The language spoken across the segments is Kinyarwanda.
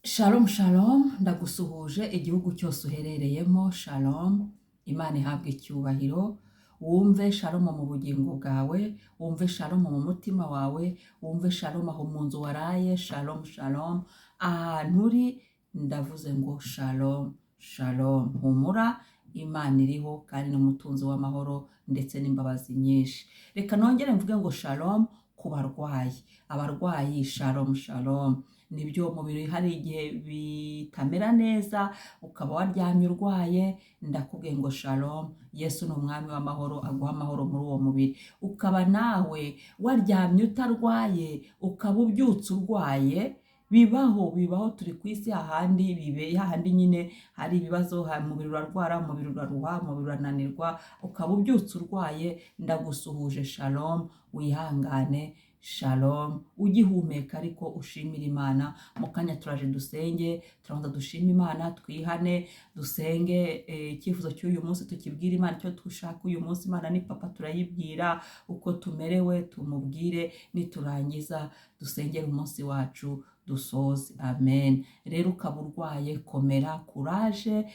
Shalom shalom ndagusuhuje igihugu cyose uherereyemo. Shalom, Imana ihabwe icyubahiro. Wumve shalom mu bugingo bwawe, wumve shalom mu mutima wawe, wumve shalom aho mu nzu waraye. Shalom shalom ahantu uri, ndavuze ngo shalom shalom. Humura, Imana iriho kandi n'umutunzi w'amahoro ndetse n'imbabazi nyinshi. Reka nongere mvuge ngo shalom ku barwayi. Abarwayi shalom shalom. Nibyo umubiri hari igihe bitamera neza ukaba waryamye urwaye, ndakubwiye ngo shalom. Yesu ni umwami w'amahoro, aguha amahoro muri uwo mubiri. Ukaba nawe waryamye utarwaye ukaba ubyutse urwaye, bibaho turi ku isi hahandi nyine hari ibibazo, umubiri urarwara, umubiri uraruha, umubiri urananirwa, ukaba ubyutse urwaye. Ndagusuhuje shalom, wihangane shalom, ugihumeka ariko ushimira Imana. Mu kanya turaje dusenge, turabanza dushima Imana, twihane, dusenge icyifuzo cy'uyu munsi tukibwira Imana, icyo dushaka uyu munsi. Imana ni papa, turayibwira uko tumerewe, tumubwire, niturangiza dusengere umunsi wacu dusoze. Amen. Rero ukaba urwaye, komera, kuraje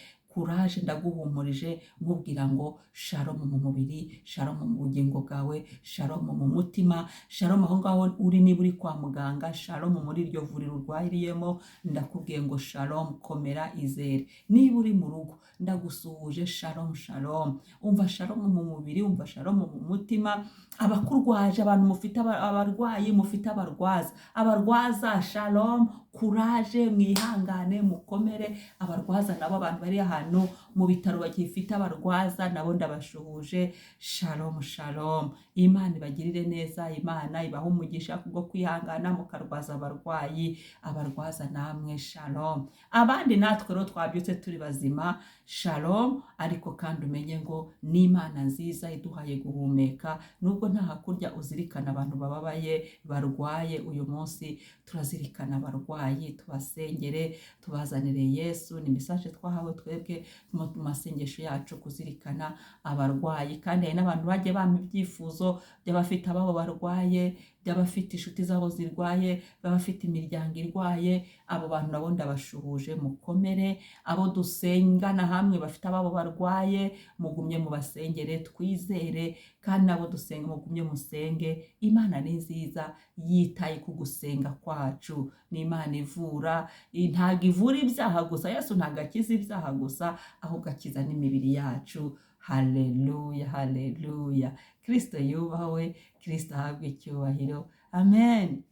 ndaguhumurije nkubwira ngo shalom mu mubiri, shalom mu bugingo bwawe, shalom mu mutima, shalom aho ngaho uri, niba uri kwa muganga, shalom muri iryo vuriro urwariyemo, ndakubwiye ngo shalom, komera, izere. Niba uri mu rugo, ndagusuhuje shalom shalom. Umva shalom mu mubiri, umva shalom mu mutima. Abakurwaje, abantu mufite abarwayi, mufite abarwaza, shalom, kuraje, mwihangane, mukomere. Abarwaza nabo, abantu bari ahantu mu bitaro bagifite abarwaza, nabo ndabashuhuje shalom shalom. Imana ibagirire neza, Imana ibaha umugisha kubwo kwihangana mukarwaza abarwaza namwe shalom. Abandi natwe rero twabyutse turi bazima, shalom. Ariko kandi umenye ngo ni Imana nziza iduhaye guhumeka. Nubwo nta hakurya uzirikana abantu bababaye, barwaye, uyu munsi turazirikana abarwayi, tubasengere, tubazanire Yesu. Ni message twahawe twebwe mu masengesho yacu, kuzirikana abarwayi. Kandi hari n'abantu bagiye bampa ibyifuzo by'abafite ababo barwaye, by'abafite inshuti zabo zirwaye, by'abafite imiryango irwaye. Abo bantu nabo ndabashuhuje, mukomere. Abo dusengana hamwe bafite ababo barwaye, mugumye mubasengere, twizere. Kandi nabo dusenga, mugumye musenge. Imana ni nziza, yitaye ku gusenga kwacu. Ni Imana ivura, ntabwo ivura ibyaha gusa. Yesu ntabwo akiza ibyaha gusa, ahubwo akiza n'imibiri yacu. Haleluya haleluya. Kristo yubahwe, Kristo ahabwe icyubahiro. Amen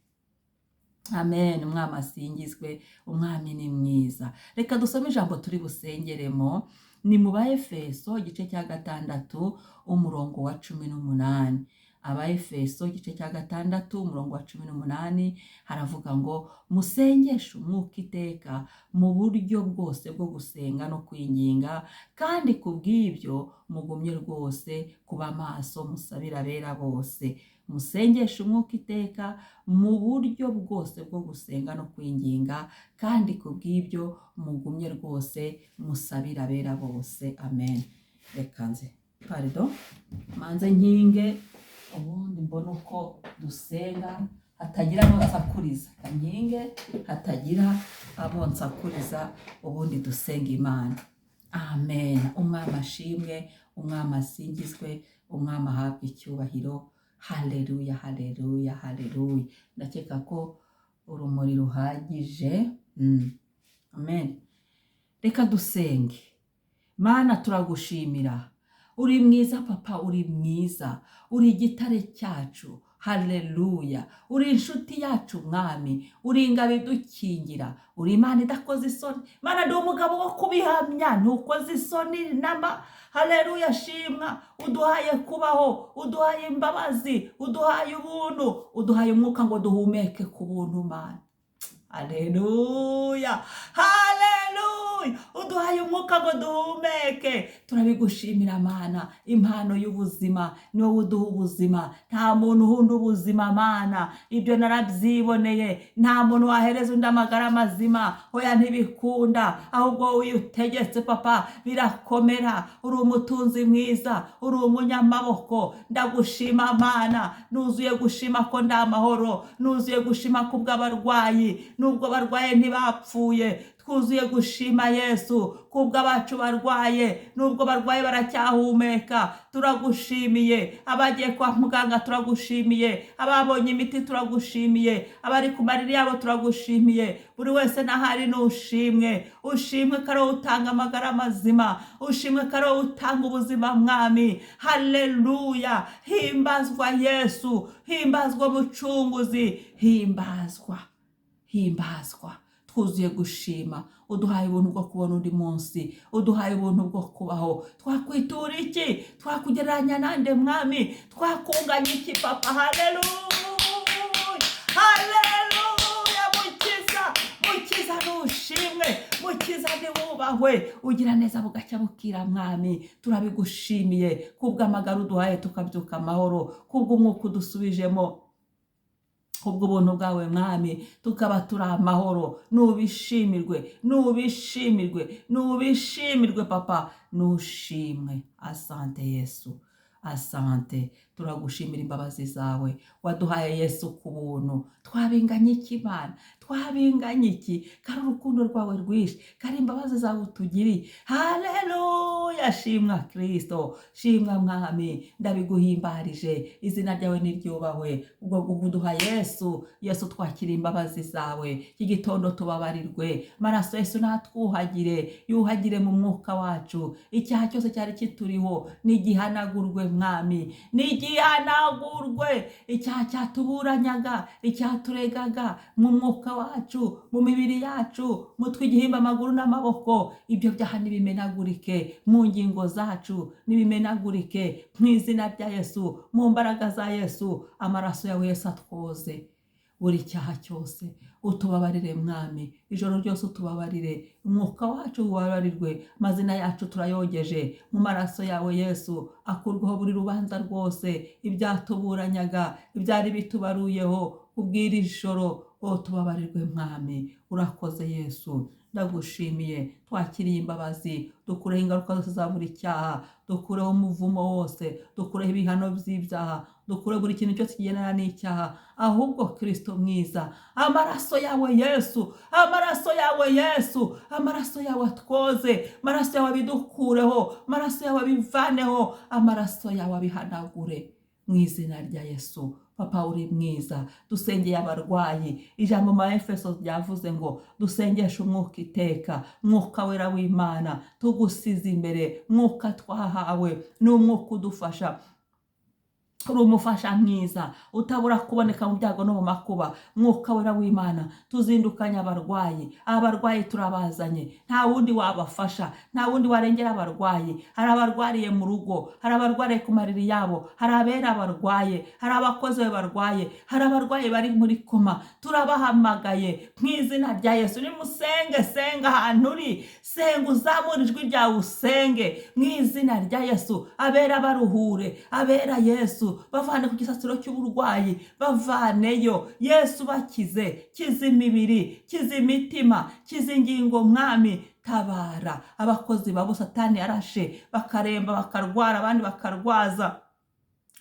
amen. Umwami asingizwe, umwami ni mwiza. Reka dusome ijambo turi busengeremo. Ni mu Baefeso igice cya 6 umurongo wa 18. Abaefeso igice cya 6 umurongo wa 18 haravuga ngo musengeshe umwuka iteka mu buryo bwose bwo gusenga no kwinginga, kandi kubw'ibyo mugumye rwose kuba maso, musabira abera bose. Musengeshe umwuka iteka mu buryo bwose bwo gusenga no kwinginga, kandi kubw'ibyo mugumye rwose musabira abera bose. Amen. Reka manze nkinge ubundi mbona uko dusenga hatagira abo nsakuriza. Kankinge hatagira abo nsakuriza, ubundi dusenga Imana. Amen. Umwami ashimwe, umwami asingizwe, umwami ahabwe icyubahiro. Haleluya haleluya haleluya. Ndakeka ko urumuri ruhagije. Amen. Reka dusenge. Mana, turagushimira, uri mwiza papa, uri mwiza, uri igitare cyacu. Haleluya. Uri inshuti yacu mwami, uri ingabo idukingira, uri Imana idakoze isoni. Mana, ndi umugabo wo kubihamya, ntukoze isoni namba. Haleluya, shimwa. Uduhaye kubaho, uduhaye imbabazi, uduhaye ubuntu, uduhaye umwuka ngo duhumeke ku buntu Mana. Haleluya haleluya. uduhaye umwuka ngo duhumeke. Turabigushimira Mana, impano y'ubuzima ni wowe uduha ubuzima, nta muntu uhunda ubuzima Mana, ibyo narabyiboneye. Nta muntu wahereza undi amagara mazima, oya ntibikunda, ahubwo wowe utegetse Papa birakomera. Uri umutunzi mwiza, uri umunyamaboko. Ndagushima Mana, nuzuye gushima ko nda amahoro, nuzuye gushima ko bw'abarwayi nubwo barwaye ntibapfuye. Twuzuye gushima Yesu kubwo abacu barwaye, nubwo barwaye baracyahumeka. Turagushimiye abagiye kwa muganga, turagushimiye ababonye imiti, turagushimiye abari ku mariri yabo, turagushimiye. Buri wese nahari nushimwe, ushimwe karo utanga amagara mazima, ushimwe karo utanga ubuzima Mwami. Haleluya, himbazwa Yesu, himbazwa Mucunguzi, himbazwa, himbazwa. Twuzuye gushima, uduhaye ubuntu bwo kubona undi munsi, uduhaye ubuntu bwo kubaho. Twakwitura iki? Twakugereranya nande Mwami? Twakunganya iki Papa? Haleluya, haleluya. Mukiza, mukiza nushimwe, mukiza niwubahwe, ugira neza bugacya bukira Mwami. Turabigushimiye kubw'amagara uduhaye tukabyuka amahoro, kubw'umwuka udusubijemo, kubwo buntu bwawe Mwami, tukaba turi amahoro. Nubishimirwe, nubishimirwe, nubishimirwe Papa, nushimwe. Asante Yesu, asante. Turagushimira imbabazi zawe waduhaye Yesu ku buntu. Twabinganye iki Mana? Twabinganye iki? Kari urukundo rwawe rwinshi, kari imbabazi zawe utugiriye. Haleluya, shimwa Kristo, shimwa Mwami. Ndabiguhimbarije, izina ryawe niryubahwe. Ubwo uduha Yesu, Yesu twakira imbabazi zawe. Iki gitondo tubabarirwe, maraso Yesu natwuhagire, yuhagire mu mwuka wacu. Icyaha cyose cyari kituriho nigihanagurwe Mwami, nigihanagurwe. Icyaha cyatuburanyaga, icyaturegaga mu mwuka wacu, mu mibiri yacu, mutwe, igihimba, amaguru n'amaboko, ibyo byaha nibimenagurike mu ngingo zacu, nibimenagurike mu izina rya Yesu, mu mbaraga za Yesu. Amaraso yawe Yesu atwoze buri cyaha cyose. Utubabarire Mwami, ijoro ryose utubabarire, umwuka wacu ubabarirwe. Amazina yacu turayogeje mu maraso yawe Yesu, akurwaho buri rubanza rwose, ibyatuburanyaga, ibyari bitubaruyeho ubwira ijoro. Tubabarirwe Mwami. Urakoze Yesu, ndagushimiye. Twakiriye imbabazi, dukureho ingaruka zose za buri cyaha, dukureho umuvumo wose, dukureho ibihano by'ibyaha, dukureho buri kintu cyose kigendana n'icyaha. Ahubwo Kristo mwiza, amaraso yawe Yesu, amaraso yawe Yesu, amaraso yawe atwoze, amaraso yawe abidukureho, amaraso yawe abivaneho, amaraso yawe abihanagure mu izina rya Yesu. Papa uri mwiza, dusengeye abarwayi. Ijambo mu Efeso ryavuze ngo dusengeshe umwuka iteka. Mwuka wera w'Imana tugusize imbere, mwuka twahawe n'umwuka udufasha. Uri umufasha mwiza utabura kuboneka mu byago no mu makuba. Mwuka wera w'Imana tuzindukanya abarwayi. Abarwayi turabazanye, nta wundi wabafasha, nta wundi warengera abarwayi. Hari abarwariye mu rugo, hari abarwariye ku mariri yabo, hari abera abarwaye, hari abakozi barwaye, hari abarwayi bari muri koma. Turabahamagaye mu izina rya Yesu. Nimusenge, senga ahantu uri, senga, uzamura ijwi ryawe usenge mu izina rya Yesu. Abera baruhure, abera Yesu bavane ku gisasiro cy'uburwayi, bavaneyo Yesu, bakize. Kiza imibiri, kiza imitima, kiza ingingo Mwami. Tabara abakozi babo Satani yarashe, bakaremba, bakarwara, abandi bakarwaza.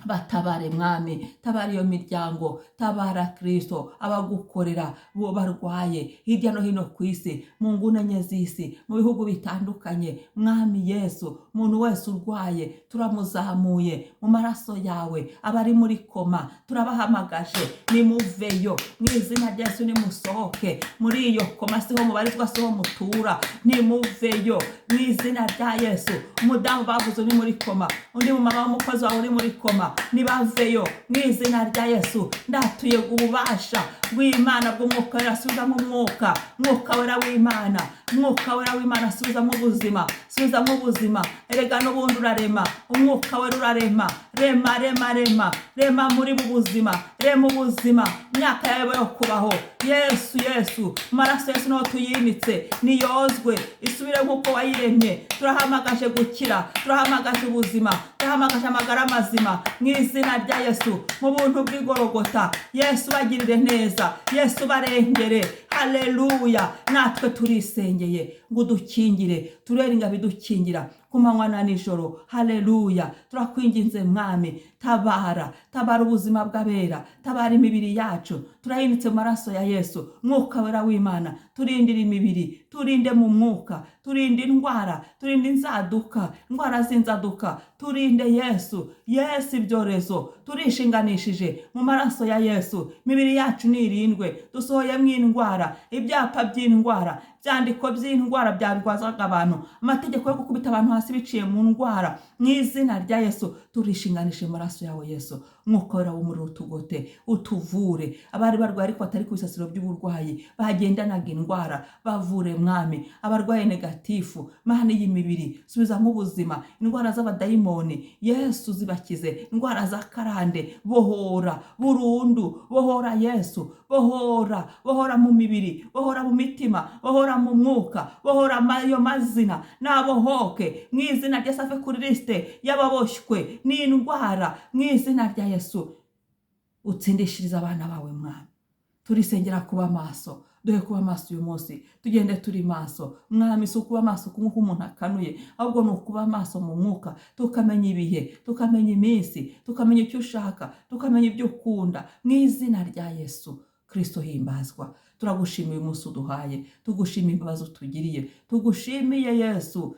Batabare Mwami, tabara iyo miryango, tabara Kristo, abagukorera bo barwaye hirya no hino ku isi, mu nguni enye z'isi, mu bihugu bitandukanye. Mwami Yesu, umuntu wese urwaye turamuzamuye mu maraso yawe. Abari muri koma turabahamagaje, nimuveyo mu izina rya Yesu. Nimusohoke muri iyo koma, siho mubarizwa, siho mutura. Nimuveyo mu izina rya Yesu. Umudamu bavuze uri muri koma, undi mumama w'umukozi wawe uri muri koma, nibaveyo mu izina rya Yesu. Ndatuye ububasha w'Imana bw'umwuka wera, subizamo umwuka, mwuka wera w'Imana, mwuka wera w'Imana, subizamo ubuzima, subizamo ubuzima. Erega n'ubundi urarema, umwuka wera urarema, rema rema rema rema muri bu buzima, rema ubuzima, imyaka yawe yo kubaho. Yesu Yesu, maraso Yesu no tuyimitse niyozwe, isubire nk'uko wayiremye. Turahamagaje gukira, turahamagaje ubuzima, turahamagaje amagara mazima mu izina rya Yesu, mu buntu bw'Igorogota. Yesu bagirire neza, Yesu barengere. Haleluya. Natwe turisengeye ngo dukingire, tureringa bidukingira ku manywa na nijoro. Haleluya. Turakwinginze mwami, tabara, tabara ubuzima bw'abera, tabara imibiri yacu. Turayinitse mu maraso ya Yesu, mwuka wera w'Imana, turindire imibiri, turinde mu mwuka, turinde indwara, turinde inzaduka, indwara z'inzaduka, turinde Yesu. Yesu ibyorezo turishinganishije mu maraso ya Yesu, imibiri yacu nirindwe. Dusohoyemo indwara, ibyapa by'indwara, byandiko by'indwara byarwazaga abantu, amategeko yo gukubita abantu hasi biciye mu ndwara, mu izina rya Yesu turishinganishe mu maraso yawe Yesu. Mwuka wera wo muri utugote, utuvure abari barwaye ariko batari ku bisasiro by'uburwayi, bagendanaga indwara, bavure mwami. Abarwaye negatifu, Mana y'imibiri, subizamo ubuzima. Indwara z'abadayimoni Yesu zibakize, indwara za karande, bohora burundu, bohora Yesu, bohora, bohora mu mibiri, bohora mu mitima, bohora mu mwuka, bohora ayo mazina nabohoke mu izina rya Yesu. Ave kuri liste y'ababoshywe n'indwara mu izina rya Yesu. Utsindishiriza abana bawe mwami. Turisengera kuba maso, duhe kuba maso uyu munsi, tugende turi maso mwami. Si ukuba maso nk'uko umuntu akanuye, ahubwo ni ukuba maso mu mwuka, tukamenya ibihe, tukamenya iminsi, tukamenya icyo ushaka, tukamenya ibyo ukunda mu izina rya Yesu Kristo. Himbazwa. Turagushimiye uyu munsi uduhaye, tugushimiye imbabazi utugiriye, tugushimiye Yesu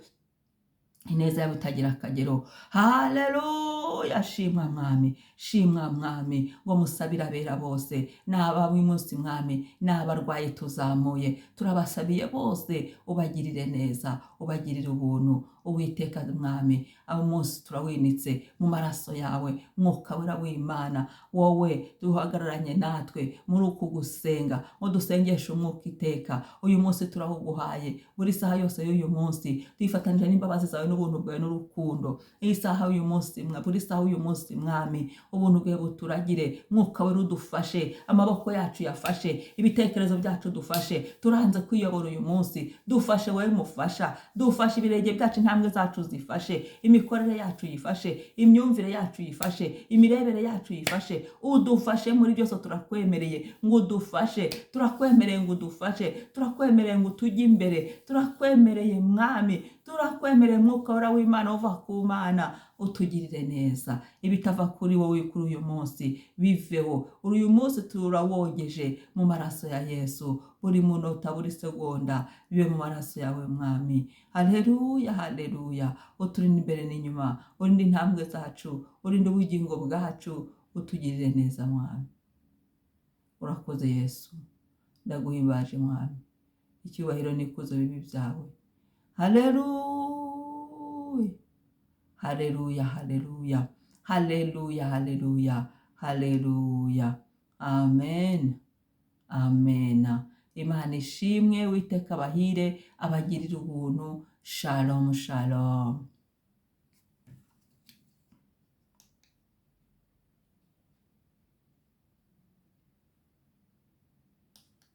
ineza yawe itagira akagero. Haleluya. Shimwa mwami, shimwa mwami, ngo musabira abera bose, n'aba uyu munsi mwami, n'abarwaye tuzamuye, turabasabiye bose, ubagirire neza, ubagirire ubuntu. Uwiteka mwami, abo munsi turawinitse mu maraso yawe, mwuka wera w'Imana, wowe duhagararanye natwe muri uku gusenga, ngo dusengeshe umwuka iteka. Uyu munsi turahuguhaye, buri saha yose y'uyu munsi tuyifatanije n'imbabazi zawe n'ubuntu bwawe n'urukundo. Iyi saha y'uyu munsi, buri saha y'uyu munsi mwami, ubuntu bwawe buturagire, mwuka wera udufashe, amaboko yacu yafashe, ibitekerezo byacu dufashe. Turanze kwiyobora uyu munsi, dufashe wowe mufasha, dufashe ibirenge byacu, intambwe zacu zifashe, imikorere yacu yifashe, imyumvire yacu yifashe, imirebere yacu yifashe. Udufashe muri byose, turakwemereye ngo udufashe, turakwemereye ngo udufashe, turakwemereye ngo tujye imbere, turakwemereye mwami, turakwemereye mwuka wera w'Imana uva ku Mana, utugirire neza. Ibitava kuri wowe kuri uyu munsi biveho. Uyu munsi turawogeje mu maraso ya Yesu, buri munota, buri segonda bibe mu maraso yawe mwami. Haleluya, haleluya. Uturinde imbere n'inyuma, urinde intambwe zacu, urinde ubugingo bwacu, utugirire neza mwami. Urakoze Yesu, ndaguhimbaje mwami. Icyubahiro n'ikuzo bibi byawe. Haleluya, haleluya, haleluya, haleluya, haleluya, haleluya. Amen, amen. Imana ishimwe, Uwiteka abahire, abagirire ubuntu. Shalom, shalom.